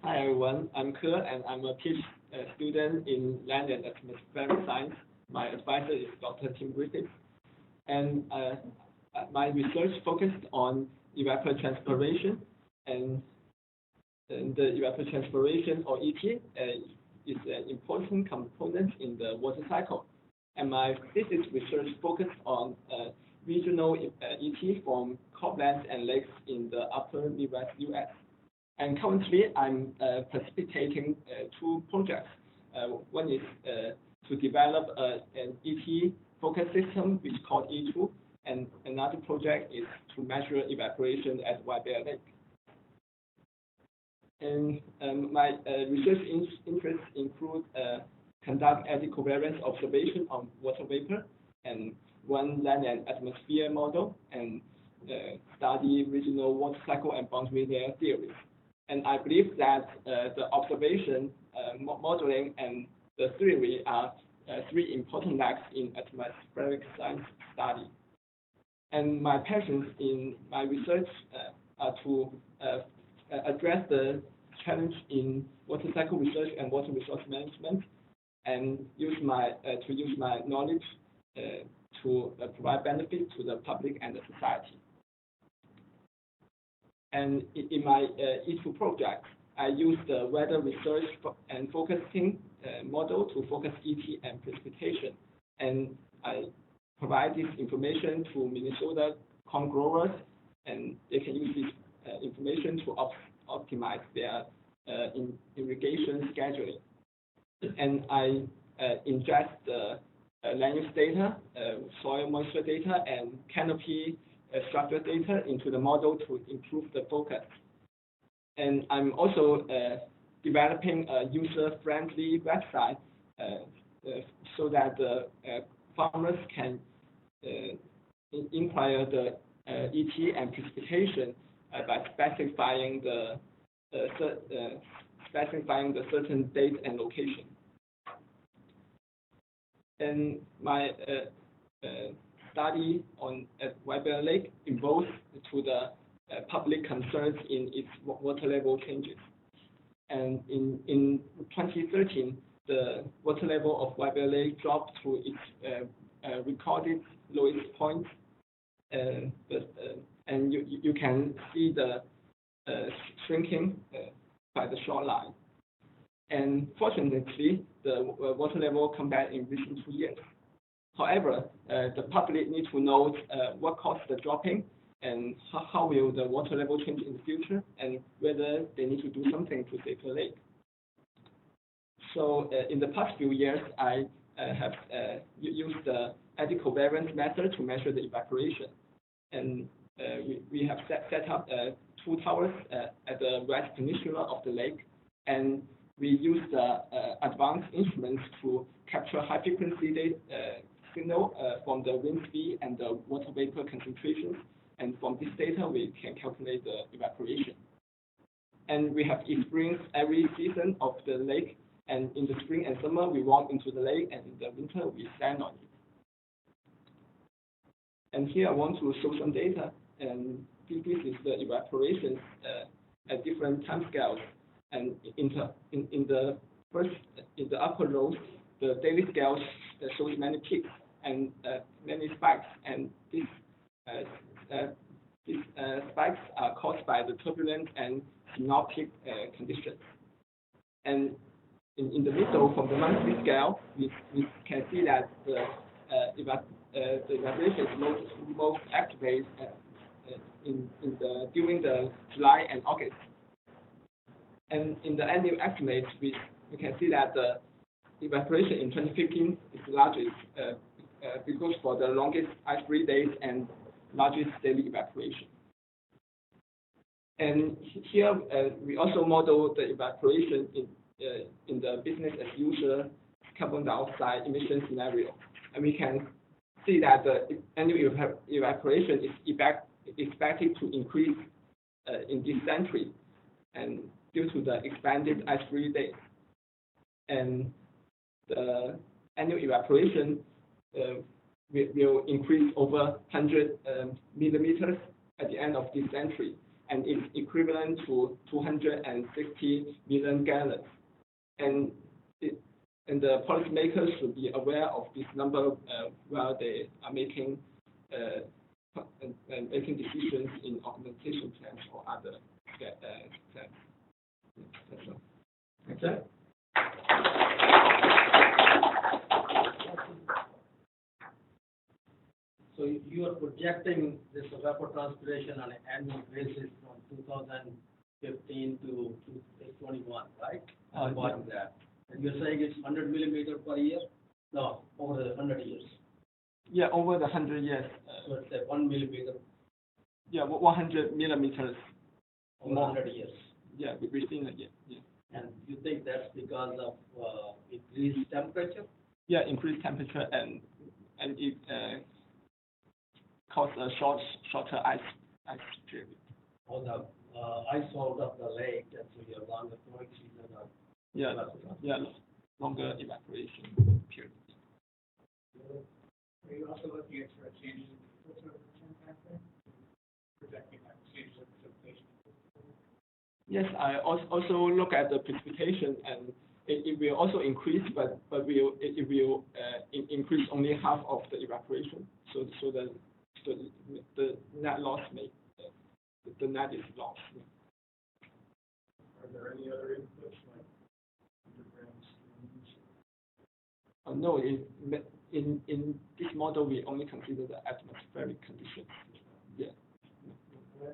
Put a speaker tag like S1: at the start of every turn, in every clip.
S1: Hi everyone, I'm Ke and I'm a PhD student in Land and Atmospheric Science. My advisor is Dr. Tim Griffiths, and my research focused on evapotranspiration, and the evapotranspiration, or ET, is an important component in the water cycle. And my thesis research focused on regional ET from croplands and lakes in the upper Midwest US. And currently, I'm participating two projects. One is to develop an ET focus system, which is called E2, and another project is to measure evaporation at White Bear Lake. And my research interests include conduct Eddy covariance observation on water vapor, and run land and atmosphere model, and study regional water cycle and boundary layer theories. And I believe that the observation, modeling, and the theory are three important legs in atmospheric science study. And my passions in my research are to address the challenge in water cycle research and water resource management, and use my knowledge to provide benefit to the public and the society. And in my E2 project, I used the weather research and focusing model to focus ET and precipitation. And I provide this information to Minnesota corn growers, and they can use this information to optimize their irrigation scheduling. And I ingest the land use data, soil moisture data, and canopy structure data into the model to improve the focus. And I'm also developing a user-friendly website so that the farmers can inquire the ET and precipitation by specifying the certain date and location. And my study on White Bear Lake involves to the public concerns in its water level changes. And in 2013, the water level of White Bear Lake dropped to its recorded lowest point, and you can see the shrinking by the shoreline. And fortunately, the water level come back in recent 2 years. However, the public need to know what caused the dropping, and how will the water level change in the future, and whether they need to do something to save the lake. So in the past few years, I have used the Eddy covariance method to measure the evaporation. And we have set up 2 towers at the west peninsula of the lake, and we use the advanced instruments to capture high-frequency signal from the wind speed and the water vapor concentrations. And from this data, we can calculate the evaporation. And we have experienced every season of the lake. And in the spring and summer, we walk into the lake, and in the winter, we stand on it. And here I want to show some data. And this is the evaporation at different time scales. And in the upper rows, the daily scale shows many peaks and many spikes. And these spikes are caused by the turbulent and synoptic conditions. And in the middle, from the monthly scale, we can see that the evaporation is most activated during the July and August. And in the annual estimates, we can see that the evaporation in 2015 is the largest because for the longest ice-free days and largest daily evaporation. And here we also model the evaporation in the business as usual carbon dioxide emission scenario. And we can see that the annual evaporation is expected to increase in this century, and due to the expanded ice-free days. And the annual evaporation will increase over 100 millimeters at the end of this century. and it's equivalent to 260 million gallons. And the policymakers should be aware of this number while they are making decisions in augmentation plans or other plans. That's all. Okay.
S2: So you are projecting this evapotranspiration on an annual basis from 2015 to 2021, right? About that. And you're saying it's 100 millimeter per year? No, over the 100 years.
S1: Yeah, over the 100 years.
S2: So it's like 1 millimeter.
S1: Yeah, 100 millimeters.
S2: Over 100 years.
S1: Yeah, within a year. Yeah.
S2: And you think that's because of increased temperature?
S1: Yeah, increased temperature and it cause a shorter ice period.
S2: Or the ice hold of the lake, and so you have longer growing season.
S1: Yeah, longer evaporation period.
S3: Are you also looking at sort of changes in the filter factor, projecting like changes in precipitation?
S1: Yes, I also look at the precipitation, and it will also increase, but it will increase only half of the evaporation. So the net loss the net is lost. Yeah.
S3: Are there any other inputs like underground?
S1: No, in this model we only consider the atmospheric conditions. Yeah.
S3: Do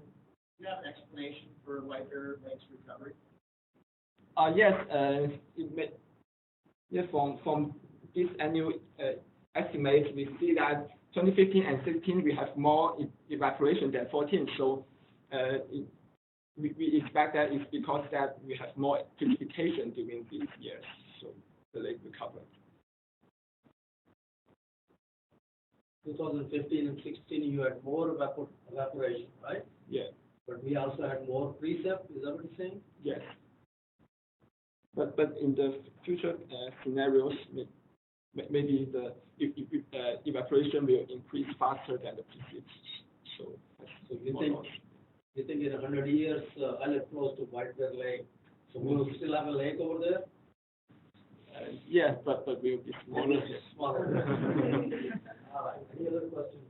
S3: you have an explanation for lighter lakes recovery?
S1: Yes, from this annual estimate, we see that 2015 and 16 we have more evaporation than 14. So we expect that it's because that we have more precipitation during these years, so the lake recovered.
S2: 2015 and 16, you had more evaporation, right?
S1: Yeah.
S2: But we also had more precip. Is that what you're saying?
S1: Yes. But in the future scenarios, maybe the evaporation will increase faster than the precip. So
S2: you think in 100 years, I live close to White Bear Lake, so we will still have a lake over there?
S1: Yes, but we'll be smaller.
S2: Smaller. All right. Any other questions?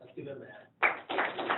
S2: Let's give him a hand.